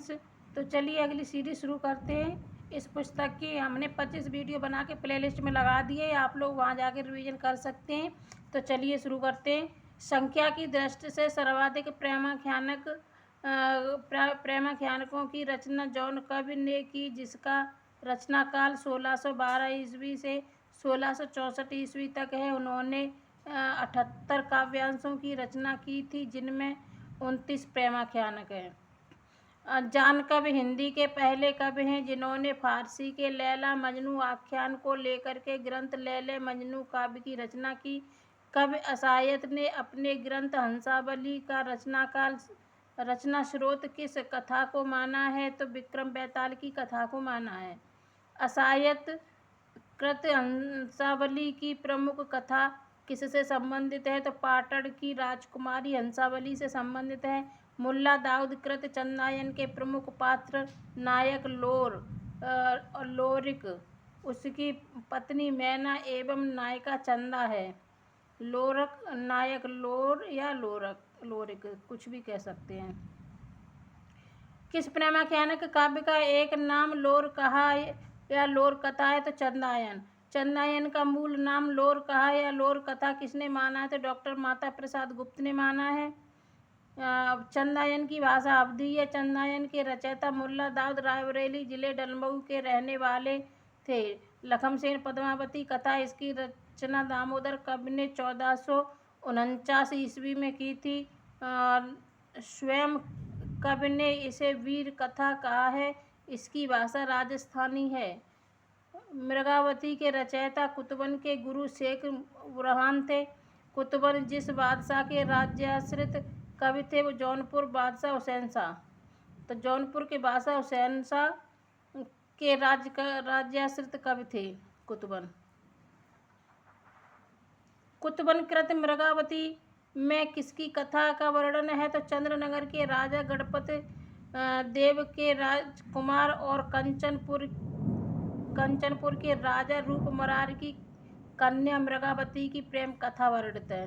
Friends, तो चलिए अगली सीरीज शुरू करते हैं। इस पुस्तक की हमने 25 वीडियो बना के प्लेलिस्ट में लगा दिए, आप लोग वहां जाकर रिवीजन कर सकते हैं। तो चलिए शुरू करते हैं। संख्या की दृष्टि से सर्वाधिक प्रेमाख्यानकों की रचना जॉन कवि ने की, जिसका रचनाकाल 1612 ईस्वी से 1664 ईस्वी तक है। उन्होंने 78 काव्यांशों की रचना की थी, जिनमें 29 प्रेमाख्यानक हैं। जॉन कवि हिंदी के पहले कवि हैं जिन्होंने फारसी के लैला मजनू आख्यान को लेकर के ग्रंथ लैला मजनू काव्य की रचना की। कवि असायत ने अपने ग्रंथ हंसावली का रचना स्रोत किस कथा को माना है? तो विक्रम बेताल की कथा को माना है। असायत कृत हंसावली की प्रमुख कथा किससे संबंधित है? तो पाटण की राजकुमारी हंसावली से संबंधित है। मुल्ला दाऊद कृत चंदायन के प्रमुख पात्र नायक लोरिक, उसकी पत्नी मैना एवं नायिका चंदा है। लोरक नायक लोर या लोरिक कुछ भी कह सकते हैं। किस प्रेमाख्यानक काव्य का एक नाम लोर कहा या लोर कथा है? तो चंदायन। चंदायन का मूल नाम लोर कहा या लोर कथा किसने माना है? तो डॉक्टर माता प्रसाद गुप्त ने माना है। चंदायन की भाषा अवधी है। चंदायन के रचयिता मुल्ला दाऊद रायबरेली जिले डलमऊ के रहने वाले थे। लखमसेन पद्मावती कथा, इसकी रचना दामोदर कवि ने 1449 ईस्वी में की थी। स्वयं कवि ने इसे वीर कथा कहा है। इसकी भाषा राजस्थानी है। मृगावती के रचयिता कुतुबन के गुरु शेख बुरहान थे। कुतुबन जिस बादशाह के राज्याश्रित कवि थे वो जौनपुर बादशाह हुसैन शाह। तो जौनपुर के बादशाह हुसैन शाह के राज्याश्रित कवि थे कुतुबन। कुतुबन कृत मृगावती में किसकी कथा का वर्णन है? तो चंद्रनगर के राजा गणपति देव के राजकुमार और कंचनपुर के राजा रूपमरार की कन्या मृगावती की प्रेम कथा वर्णित है।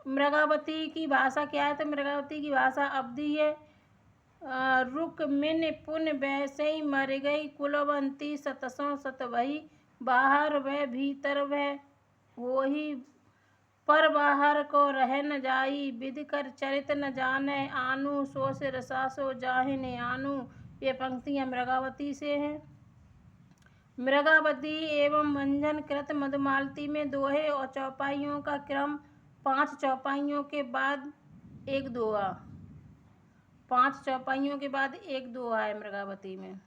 मृगावती की भाषा क्या है? तो मृगावती की भाषा अवधी है। रुक मिन पुन वैसे मर गई, कुलवंती सतसों सत वही, बाहर वह भीतर वह वही, पर बाहर को रह न जाई, विधि कर चरित न जाने, आनू सो से रसा सो जाहि ने आनू। ये पंक्तियां मृगावती से हैं। मृगावती एवं मंजन कृत मधुमालती में दोहे और चौपाइयों का क्रम 5 चौपाइयों के बाद एक दोहा। 5 चौपाइयों के बाद एक दोहा है मृगावती में।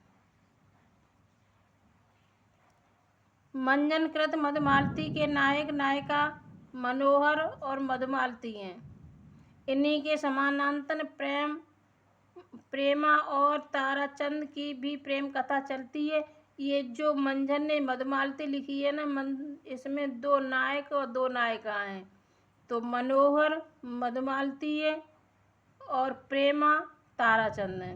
मंजन कृत मधुमालती के नायक नायिका मनोहर और मधुमालती हैं। इन्हीं के समानांतर प्रेमा और ताराचंद की भी प्रेम कथा चलती है। ये जो मंजन ने मधुमालती लिखी है ना, इसमें 2 नायक और 2 नायिका हैं। तो मनोहर मधुमालती है और प्रेमा ताराचंद है।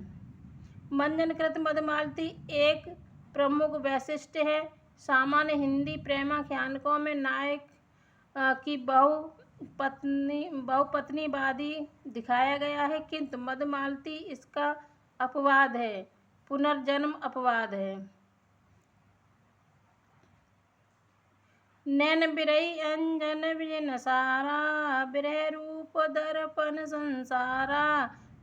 मंजन कृत मधुमालती एक प्रमुख वैशिष्ट्य है। सामान्य हिंदी प्रेमाख्यानकों में नायक की बहुपत्नीवादी दिखाया गया है, किंतु मधुमालती इसका अपवाद है, पुनर्जन्म अपवाद है। नैन बिरही अंजन विजन सारा, बिरह रूप दर्पण संसारा,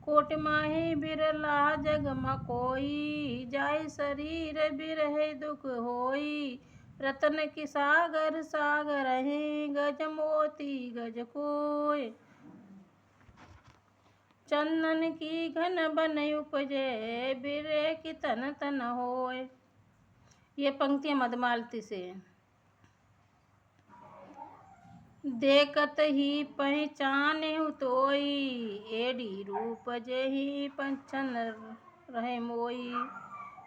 कोटि माही बिरला जग मकोई, जाय शरीर बिरह दुख होई, रतन की सागर सागर हैं, गज मोती गज कोय, चंदन की घन बन उपजे, बिरह की तन तन होय। ये पंक्तियां मधुमालती से हैं। देखत ही पहचाने तोई, एडी रूप जेहि पंचन रहे मोई,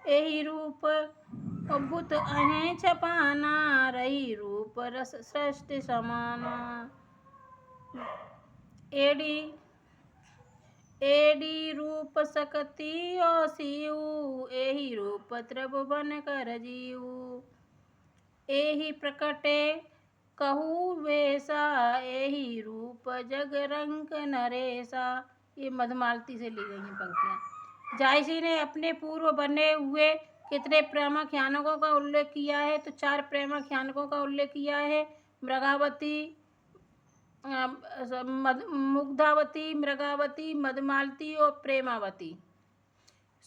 एही रूप बुत अहें छपाना, रही रूप रस सृष्टि समाना। एडी रूप सकती और सीऊ, एही रूप त्रिभुवन कर जीऊ, एही प्रकटे कहू वेसा, एही रूप जग रंग नरेसा। ये मधुमालती से ली गई हैं पंक्तियाँ। जायसी ने अपने पूर्व बने हुए कितने प्रेमाख्यानकों का उल्लेख किया है? तो 4 प्रेमाख्यानकों का उल्लेख किया है। मृगावती, मुग्धावती, मृगावती, मधुमालती और प्रेमावती।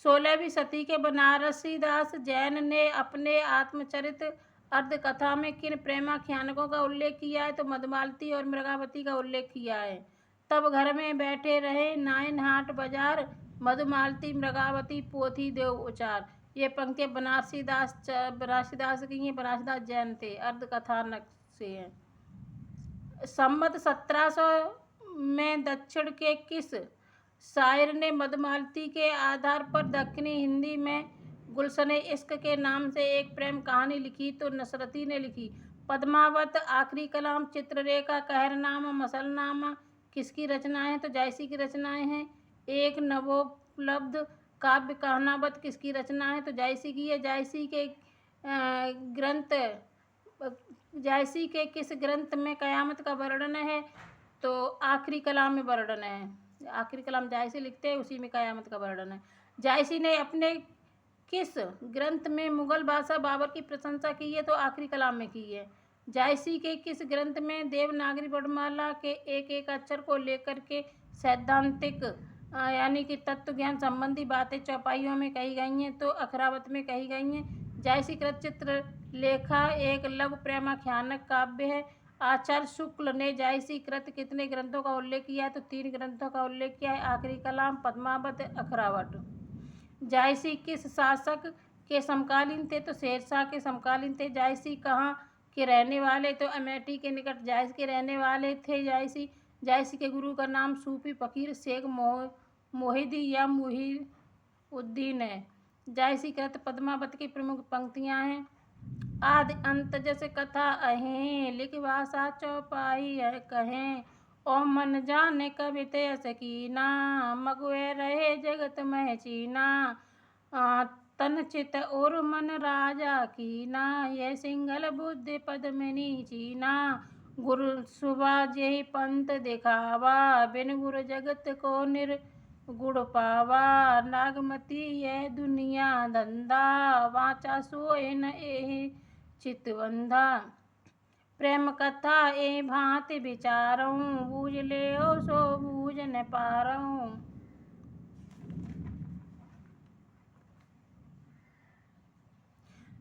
16वीं सदी के बनारसीदास जैन ने अपने आत्मचरित अर्धकथा में किन प्रेमाख्यानकों का उल्लेख किया है? तो मधुमालती और मृगावती का उल्लेख किया है। तब घर में बैठे रहे नाइन हाट बाजार, मधुमालती मृगावती पोथी देव उचार। ये पंक्तियाँ बनारसीदास की हैं। बनारसीदास जैन थे, अर्धकथानक से हैं। संवत 1700 में दक्षिण के किस शायर ने मधुमालती के आधार पर दक्षिणी हिंदी में गुलशने इश्क के नाम से एक प्रेम कहानी लिखी? तो नसरती ने लिखी। पद्मावत, आखिरी कलाम, चित्ररेखा, कहरनामा, मसलनामा किसकी रचनाएं हैं? तो जायसी की रचनाएं हैं। एक नवोपलब्ध काव्य कहनावत किसकी रचना है? तो जायसी की है। जायसी के किस ग्रंथ में कयामत का वर्णन है? तो आखिरी कलाम में वर्णन है। आखिरी कलाम जायसी लिखते हैं, उसी में कयामत का वर्णन है। जायसी ने अपने किस ग्रंथ में मुगल बादशाह बाबर की प्रशंसा की है? तो आखिरी कलाम में की है। जायसी के किस ग्रंथ में देवनागरी वर्णमाला के एक एक अक्षर को लेकर के सैद्धांतिक यानी कि तत्व ज्ञान संबंधी बातें चौपाइयों में कही गई हैं? तो अखरावत में कही गई हैं। जायसी कृत चित्रलेखा एक लघु प्रेमाख्यानक काव्य है। आचार्य शुक्ल ने जायसी कृत कितने ग्रंथों का उल्लेख किया है? तो 3 ग्रंथों का उल्लेख किया है। आखिरी कलाम, पद्मावत, अखरावट। जायसी किस शासक के समकालीन थे? तो शेरशाह के समकालीन थे। जायसी कहाँ के रहने वाले? तो अमेठी के निकट जायसी के रहने वाले थे जायसी। जायसी के गुरु का नाम सूफी फकीर शेख मोहिदी या मुहीउद्दीन है। जायसी कृत पद्मावत की प्रमुख पंक्तियाँ हैं। आदि अंत जस कथा अहें, लिख भाषा चौपाई कहें। ओ मन जाने कवित यस कीना, मगवे रहे जगत मह चीना। तन चित और मन राजा कीना, यह सिंगल बुद्धि पद्मिनी चीना। गुरु सुबा जेहि पंथ दिखावा, बिन गुरु जगत को निर्गुण पावा। नागमती यह दुनिया धंधा, वाचा सोए न एहि चितवंधा। प्रेम कथा ए भांति विचारऊँ, बूझ ले सो बूझ न पारऊँ।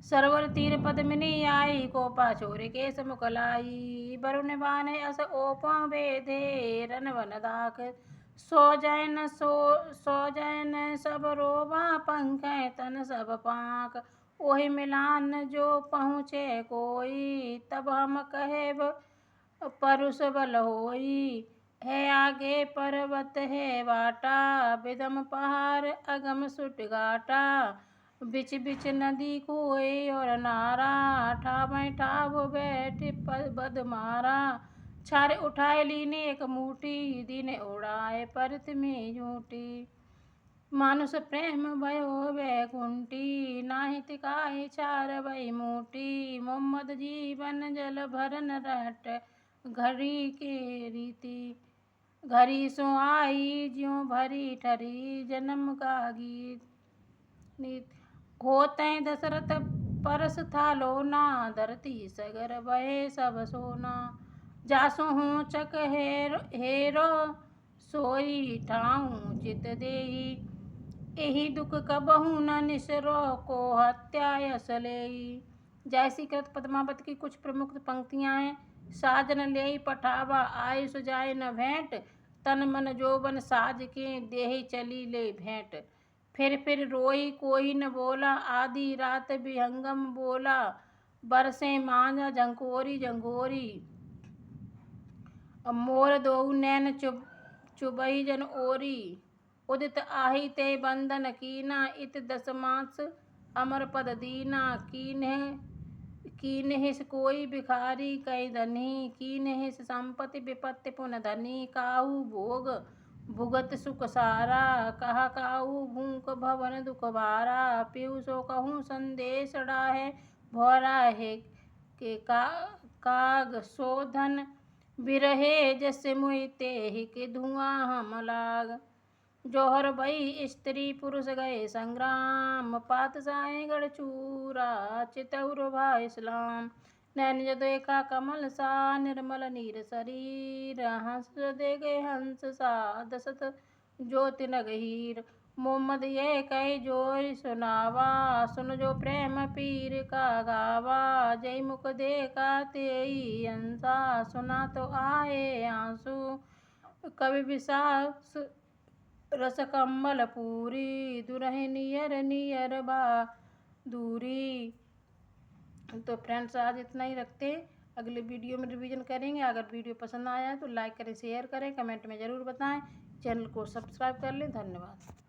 सरोवर तीर पद्मिनी आई, को पाछोरे केस मुकलाई। वरुण बाने अस ओपं बेधे, रन वन दाख। सो जैन सब रोबा पंख, तन सब पांख। ओहि मिलान जो पहुँचे कोई, तब हम कहेब परुष बल होई। है आगे पर्वत है बाटा, विदम पहाड़ अगम सुट घाटा। बिच बिच नदी कोय और नारा, ठावै ठाव बैठ बद मारा। छारे उठाए लीने एक मूठी, दीने उड़ाए परत में झूठी। मानुष प्रेम भयो वैकुंठी, नाहि तिकाहि छार भई मूठी। मोहम्मद जीवन जल भरन रट, घड़ी के रीति। घड़ी सो आई ज्यों भरी ठरी, जन्म का गीत। होतै दशरथ परस था लोना, धरती सगर बहे सब सोना। जासु हूँचक हेरो, सोई ठाऊँ चित देई। एहि दुख कबहु न निसरो, को हत्या यस लेई। जायसी कृत पद्मावत की कुछ प्रमुख पंक्तियाँ हैं। साजन लेई पठावा, आयुष जाय न भेंट। तन मन जोबन साज के, देहि चली ले भेंट। फिर रोई कोई न बोला, आधी रात विहंगम बोला। बरसे मांझा झंकोरी झंकोरी, मोर दोऊ नैन चुबई जन ओरी। उदित आही ते बंधन कीना, इत दस मास अमर पद दीना। कीन्हिस कोई भिखारी कई धनी, कीन्हिस संपत्ति विपत्ति पुन धनी। काहू भोग भुगत सुख सारा, कहा काहू भूख भवन दुख भारा। पिहु सो कहूँ संदेश डाहे, भौरा है के काग शोधन। बिरहे जस मुहि तेहि के धुआं हम लाग। जौहर भई स्त्री पुरुष गए संग्राम, पातशाहें गढ़ चूरा, चितौर भा इस्लाम। नैन जो देखा कमल सा, निर्मल नीर शरीर, हंस जो देखे हंस सा, दशत ज्योति नगहीर। मोहम्मद ये कह जोर सुनावा, सुन जो प्रेम पीर का गावा, जय मुख देखा तेई अंसा, सुना तो आए आंसू। कवि विशास रस कम्बल पूरी, दुरहि नियर नियर बा दूरी। तो फ्रेंड्स आज इतना ही रखते हैं, अगले वीडियो में रिवीजन करेंगे। अगर वीडियो पसंद आया है तो लाइक करें, शेयर करें, कमेंट में ज़रूर बताएं, चैनल को सब्सक्राइब कर लें। धन्यवाद।